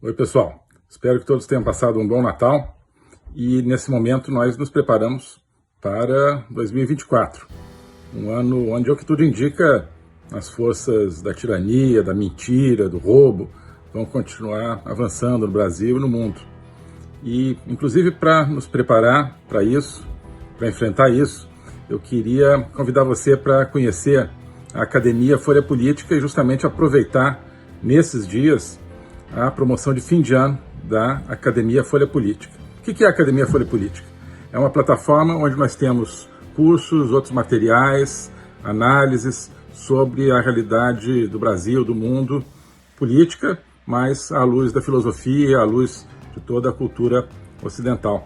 Oi, pessoal. Espero que todos tenham passado um bom Natal e, nesse momento, nós nos preparamos para 2024, um ano onde, ao que tudo indica, as forças da tirania, da mentira, do roubo vão continuar avançando no Brasil e no mundo. E, inclusive, para nos preparar para isso, para enfrentar isso, eu queria convidar você para conhecer a Academia Folha Política e justamente aproveitar, nesses dias, a promoção de fim de ano da Academia Folha Política. O que é a Academia Folha Política? É uma plataforma onde nós temos cursos, outros materiais, análises sobre a realidade do Brasil, do mundo, política, mas à luz da filosofia, à luz de toda a cultura ocidental.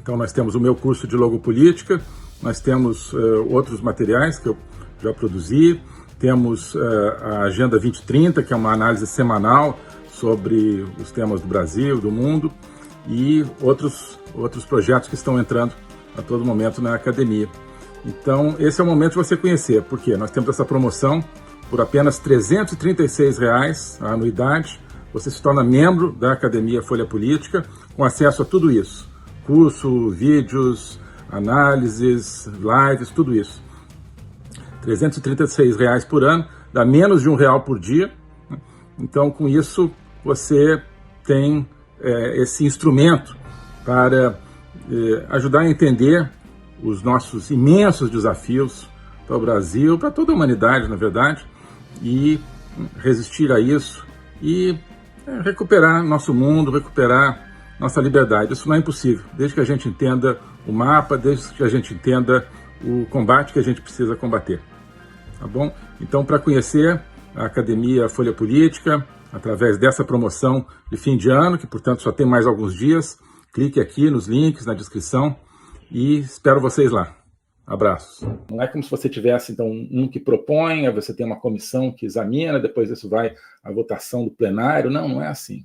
Então nós temos o meu curso de logopolítica, nós temos outros materiais que eu já produzi, temos a Agenda 2030, que é uma análise semanal sobre os temas do Brasil, do mundo, e outros projetos que estão entrando a todo momento na academia. Então, esse é o momento de você conhecer, porque nós temos essa promoção por apenas R$ 336 a anuidade. Você se torna membro da Academia Folha Política, com acesso a tudo isso. Curso, vídeos, análises, lives, tudo isso. R$ 336 por ano, dá menos de R$ 1 por dia. Então, com isso, você tem esse instrumento para ajudar a entender os nossos imensos desafios para o Brasil, para toda a humanidade, na verdade, e resistir a isso e recuperar nosso mundo, recuperar nossa liberdade. Isso não é impossível, desde que a gente entenda o mapa, desde que a gente entenda o combate que a gente precisa combater. Tá bom? Então, para conhecer a Academia Folha Política, através dessa promoção de fim de ano, que, portanto, só tem mais alguns dias, clique aqui nos links, na descrição, e espero vocês lá. Abraços. Não é como se você tivesse, então, um que propõe, aí você tem uma comissão que examina, depois isso vai à votação do plenário. Não, não é assim.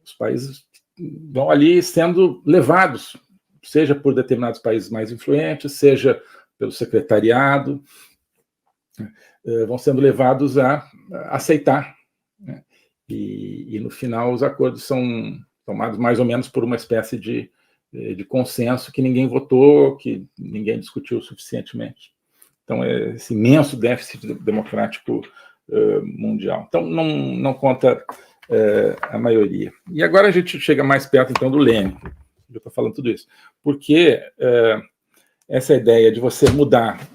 Os países vão ali sendo levados, seja por determinados países mais influentes, seja pelo secretariado, vão sendo levados a aceitar, né? E no final os acordos são tomados mais ou menos por uma espécie de consenso que ninguém votou, que ninguém discutiu suficientemente. Então, é esse imenso déficit democrático mundial. Então, não conta a maioria. E agora a gente chega mais perto, então, do Lênin. Eu estou falando tudo isso. Porque essa ideia de você mudar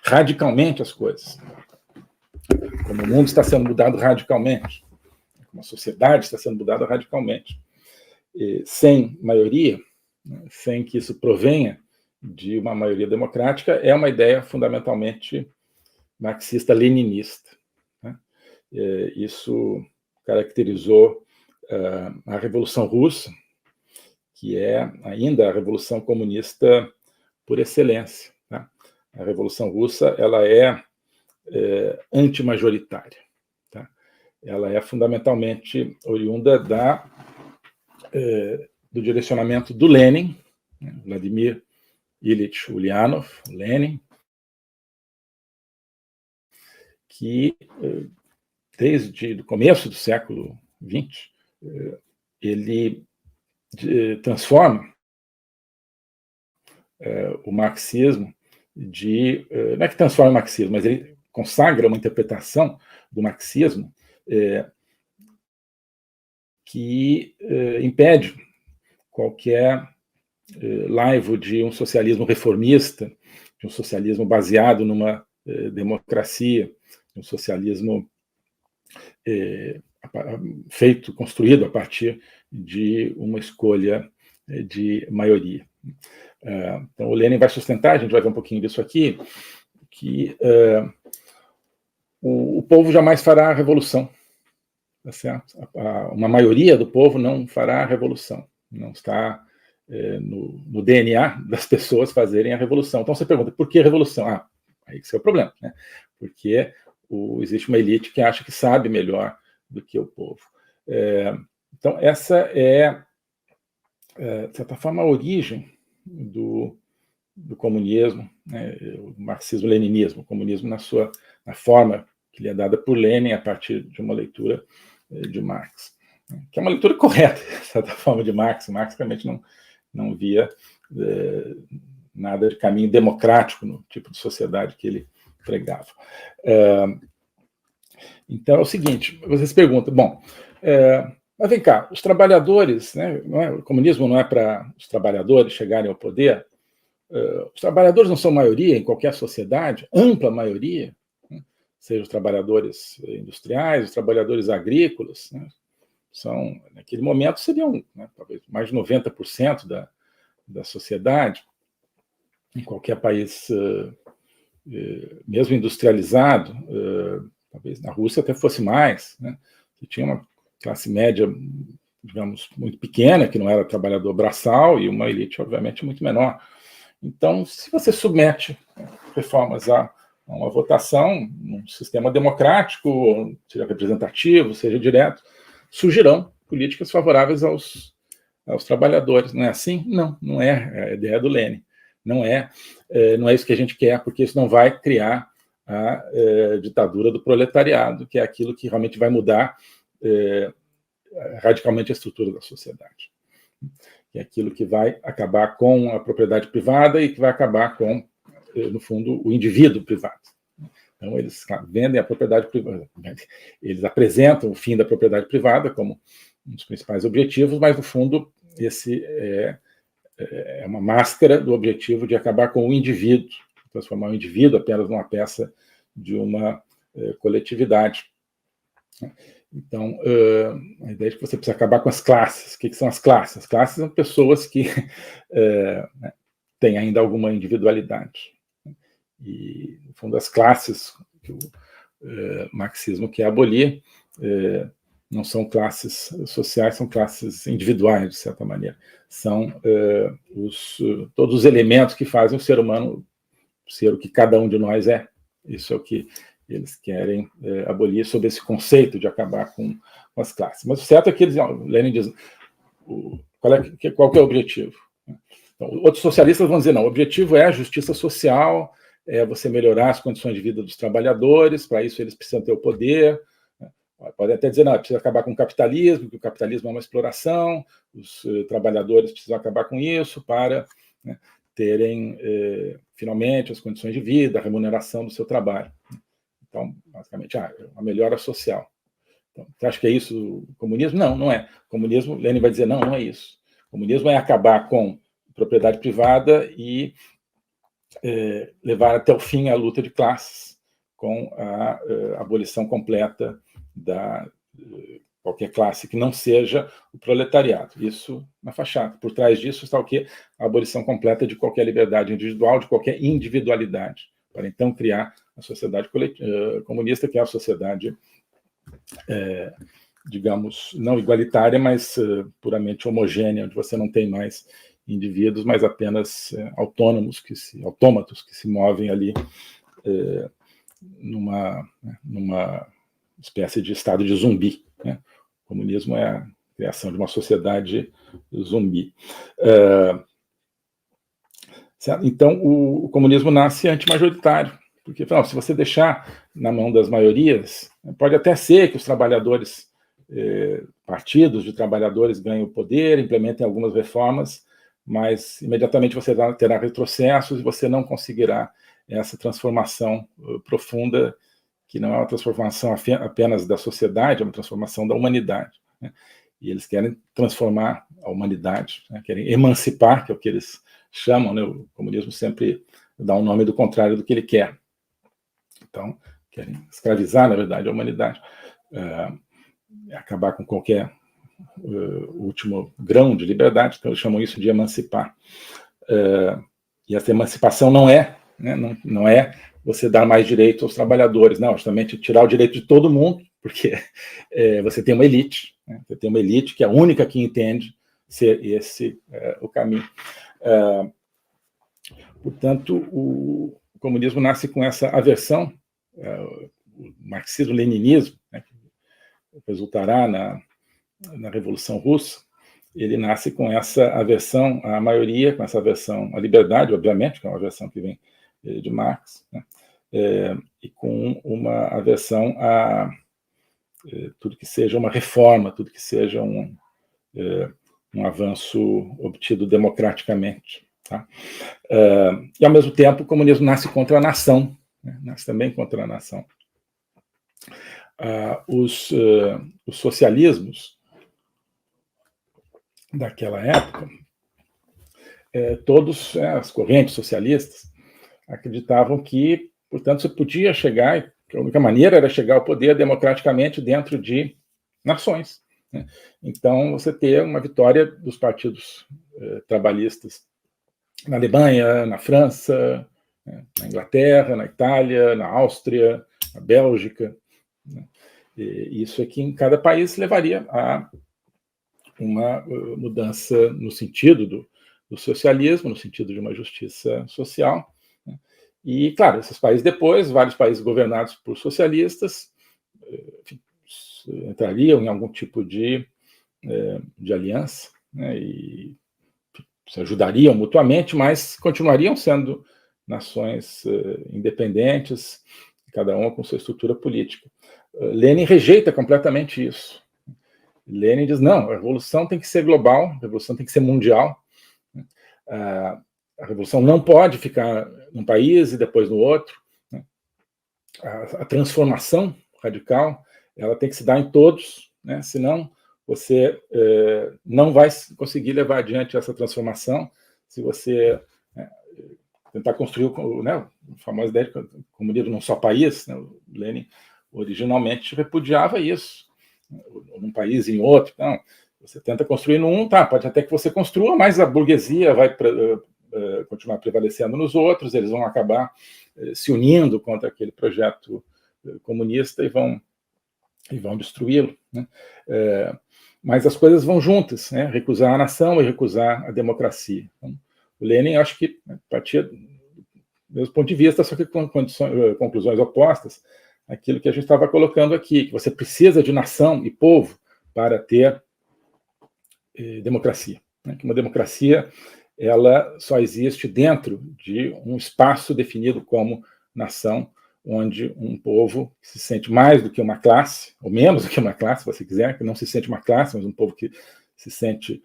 radicalmente as coisas, como o mundo está sendo mudado radicalmente, como a sociedade está sendo mudada radicalmente, sem maioria, sem que isso provenha de uma maioria democrática, é uma ideia fundamentalmente marxista-leninista, né? Isso caracterizou a Revolução Russa, que é ainda a Revolução Comunista por excelência, tá? A Revolução Russa ela é antimajoritária, tá? Ela é fundamentalmente oriunda do direcionamento do Lenin, né? Vladimir Ilyich Ulyanov, Lenin, que desde o começo do século XX ele transforma o marxismo não é que transforma o marxismo, mas ele consagra uma interpretação do marxismo que impede qualquer laivo de um socialismo reformista, de um socialismo baseado numa democracia, um socialismo construído a partir de uma escolha de maioria. Então, o Lenin vai sustentar, a gente vai ver um pouquinho disso aqui, que o povo jamais fará a revolução, tá certo? Uma maioria do povo não fará a revolução, não está no DNA das pessoas fazerem a revolução. Então você pergunta, por que a revolução? Aí que é o problema, né? Porque existe uma elite que acha que sabe melhor do que o povo. Então essa é, de certa forma, a origem do comunismo, né? O marxismo-leninismo, o comunismo na forma que lhe é dada por Lenin a partir de uma leitura de Marx, que é uma leitura correta, de certa forma, de Marx. Marx realmente não via nada de caminho democrático no tipo de sociedade que ele pregava. Então é o seguinte, você se pergunta, bom, mas vem cá, os trabalhadores, né, o comunismo não é para os trabalhadores chegarem ao poder, os trabalhadores não são maioria em qualquer sociedade, ampla maioria, né, seja os trabalhadores industriais, os trabalhadores agrícolas, né, são, naquele momento, seriam, né, talvez mais de 90% da sociedade, em qualquer país, mesmo industrializado, talvez na Rússia até fosse mais, né? Você tinha uma classe média, digamos, muito pequena, que não era trabalhador braçal, e uma elite, obviamente, muito menor. Então, se você submete reformas a uma votação, num sistema democrático, seja representativo, seja direto, surgirão políticas favoráveis aos trabalhadores. Não é assim? Não é a ideia do Lenin. Não é isso que a gente quer, porque isso não vai criar a ditadura do proletariado, que é aquilo que realmente vai mudar radicalmente a estrutura da sociedade. Que é aquilo que vai acabar com a propriedade privada e que vai acabar com, no fundo, o indivíduo privado. Então, eles vendem a propriedade privada, eles apresentam o fim da propriedade privada como um dos principais objetivos, mas, no fundo, esse é uma máscara do objetivo de acabar com o indivíduo, transformar o indivíduo apenas numa peça de uma coletividade. Então, a ideia é que você precisa acabar com as classes. O que são as classes? As classes são pessoas que têm ainda alguma individualidade. E, no fundo, as classes que o marxismo quer abolir não são classes sociais, são classes individuais, de certa maneira. São todos os elementos que fazem o ser humano ser o que cada um de nós é. Isso é o que eles querem abolir sob esse conceito de acabar com as classes. Mas o certo é que Lenin diz, qual que é o objetivo? Então, outros socialistas vão dizer, não, o objetivo é a justiça social, é você melhorar as condições de vida dos trabalhadores, para isso eles precisam ter o poder. Podem até dizer, não, precisa acabar com o capitalismo, que o capitalismo é uma exploração, os trabalhadores precisam acabar com isso para terem, finalmente, as condições de vida, a remuneração do seu trabalho. Então, basicamente, uma melhora social. Então, você acha que é isso o comunismo? Não é. O comunismo, Lenin vai dizer, não é isso. O comunismo é acabar com propriedade privada e levar até o fim a luta de classes, com a abolição completa da qualquer classe que não seja o proletariado. Isso na fachada. Por trás disso está o quê? A abolição completa de qualquer liberdade individual, de qualquer individualidade, para então criar a sociedade comunista, que é a sociedade, digamos, não igualitária, mas puramente homogênea, onde você não tem mais indivíduos, mas apenas autômatos que se movem ali numa espécie de estado de zumbi, né? O comunismo é a criação de uma sociedade zumbi. Então, o comunismo nasce antimajoritário, porque se você deixar na mão das maiorias, pode até ser que os trabalhadores, partidos de trabalhadores ganhem o poder, implementem algumas reformas, mas imediatamente você terá retrocessos e você não conseguirá essa transformação profunda, que não é uma transformação apenas da sociedade, é uma transformação da humanidade, né? E eles querem transformar a humanidade, né? Querem emancipar, que é o que eles chamam, né? O comunismo sempre dá um nome do contrário do que ele quer. Então, querem escravizar, na verdade, a humanidade, acabar com qualquer último grão de liberdade, então eles chamam isso de emancipar. E essa emancipação não é você dar mais direito aos trabalhadores, não, justamente tirar o direito de todo mundo, porque você tem uma elite, né? Você tem uma elite que é a única que entende ser esse o caminho. Portanto, o comunismo nasce com essa aversão, o marxismo-leninismo, né, que resultará na Revolução Russa, ele nasce com essa aversão à maioria, com essa aversão à liberdade, obviamente, que é uma aversão que vem de Marx, né? E com uma aversão tudo que seja uma reforma, tudo que seja um avanço obtido democraticamente. Tá? E, ao mesmo tempo, o comunismo nasce contra a nação, né? Nasce também contra a nação. Os socialismos daquela época, todos, as correntes socialistas, acreditavam que, portanto, você podia chegar, que a única maneira era chegar ao poder democraticamente dentro de nações, né? Então, você ter uma vitória dos partidos trabalhistas na Alemanha, na França, né, na Inglaterra, na Itália, na Áustria, na Bélgica, né? E isso aqui em cada país levaria a uma mudança no sentido do socialismo, no sentido de uma justiça social, né? E, claro, esses países depois, vários países governados por socialistas, enfim, entrariam em algum tipo de aliança, né? E se ajudariam mutuamente, mas continuariam sendo nações independentes, cada uma com sua estrutura política. Lenin rejeita completamente isso. Lenin diz, não, a revolução tem que ser global, a revolução tem que ser mundial. A revolução não pode ficar num país e depois no outro. A transformação radical, ela tem que se dar em todos, né? Senão você não vai conseguir levar adiante essa transformação se você tentar construir, né, a famosa ideia de comunismo num só país, né? O Lenin originalmente repudiava isso, num país e em outro. Não, você tenta construir num, tá, pode até que você construa, mas a burguesia vai continuar prevalecendo nos outros, eles vão acabar se unindo contra aquele projeto comunista e vão destruí-lo, né? Mas as coisas vão juntas, né? Recusar a nação e recusar a democracia. Então, o Lenin, acho que partia do mesmo ponto de vista, só que com conclusões opostas àquilo que a gente estava colocando aqui, que você precisa de nação e povo para ter democracia, né? Que uma democracia ela só existe dentro de um espaço definido como nação, onde um povo se sente mais do que uma classe, ou menos do que uma classe, se você quiser, que não se sente uma classe, mas um povo que se sente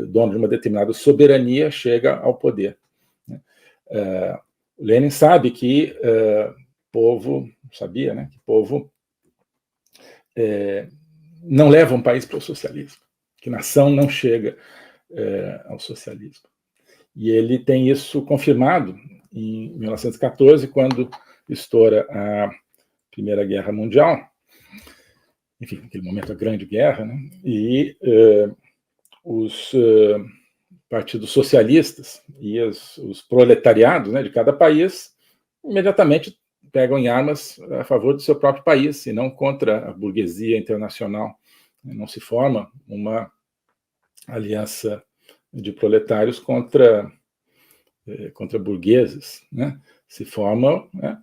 dono de uma determinada soberania, chega ao poder. Lenin sabe que povo, sabia, né, que povo não leva um país para o socialismo, que nação não chega ao socialismo. E ele tem isso confirmado em 1914, quando estoura a Primeira Guerra Mundial, enfim, naquele momento a Grande Guerra, né? E os partidos socialistas e os proletariados, né, de cada país imediatamente pegam em armas a favor do seu próprio país e não contra a burguesia internacional. Não se forma uma aliança de proletários contra burgueses, né? Se forma, né,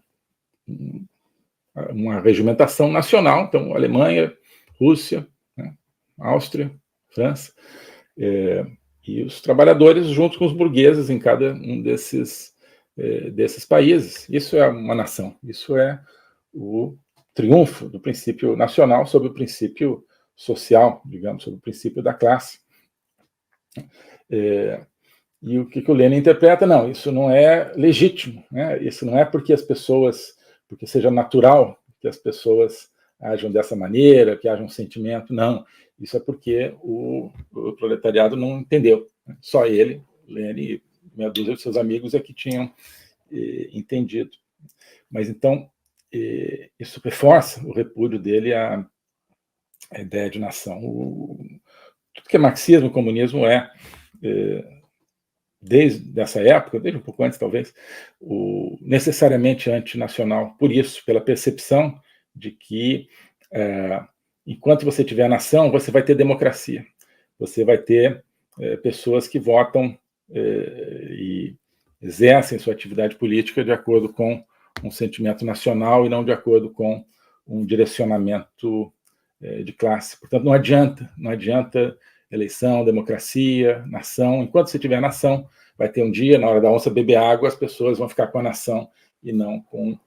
uma regimentação nacional, então Alemanha, Rússia, né, Áustria, França, e os trabalhadores junto com os burgueses em cada um desses países. Isso é uma nação, isso é o triunfo do princípio nacional sobre o princípio social, digamos, sobre o princípio da classe. E o que o Lenin interpreta? Não, isso não é legítimo, né? Isso não é porque seja natural que as pessoas ajam dessa maneira, que haja um sentimento, não. Isso é porque o proletariado não entendeu. Só ele, Lenin e meia dúzia de seus amigos é que tinham entendido. Mas então, isso reforça o repúdio dele à ideia de nação. Tudo que é marxismo, comunismo desde essa época, desde um pouco antes talvez, necessariamente antinacional, por isso, pela percepção de que enquanto você tiver nação, você vai ter democracia, você vai ter pessoas que votam e exercem sua atividade política de acordo com um sentimento nacional e não de acordo com um direcionamento de classe. Portanto, não adianta eleição, democracia, nação. Enquanto você tiver nação, vai ter um dia, na hora da onça beber água, as pessoas vão ficar com a nação e não com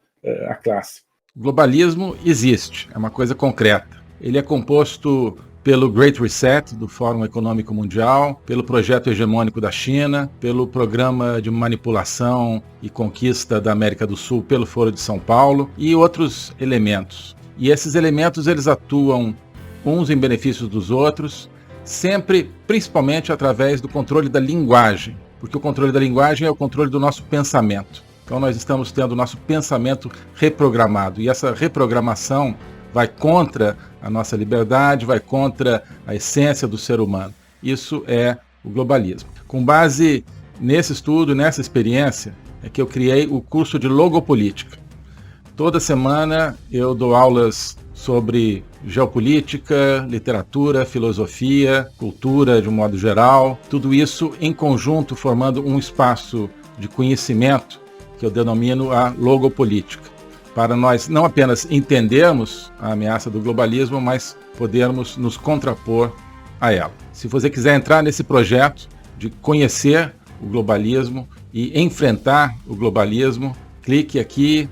a classe. O globalismo existe, é uma coisa concreta. Ele é composto pelo Great Reset, do Fórum Econômico Mundial, pelo projeto hegemônico da China, pelo programa de manipulação e conquista da América do Sul pelo Foro de São Paulo e outros elementos. E esses elementos eles atuam uns em benefício dos outros, sempre, principalmente através do controle da linguagem, porque o controle da linguagem é o controle do nosso pensamento. Então nós estamos tendo o nosso pensamento reprogramado, e essa reprogramação vai contra a nossa liberdade, vai contra a essência do ser humano. Isso é o globalismo. Com base nesse estudo, nessa experiência, é que eu criei o curso de Logopolítica. Toda semana eu dou aulas sobre geopolítica, literatura, filosofia, cultura de um modo geral, tudo isso em conjunto formando um espaço de conhecimento que eu denomino a logopolítica, para nós não apenas entendermos a ameaça do globalismo, mas podermos nos contrapor a ela. Se você quiser entrar nesse projeto de conhecer o globalismo e enfrentar o globalismo, clique aqui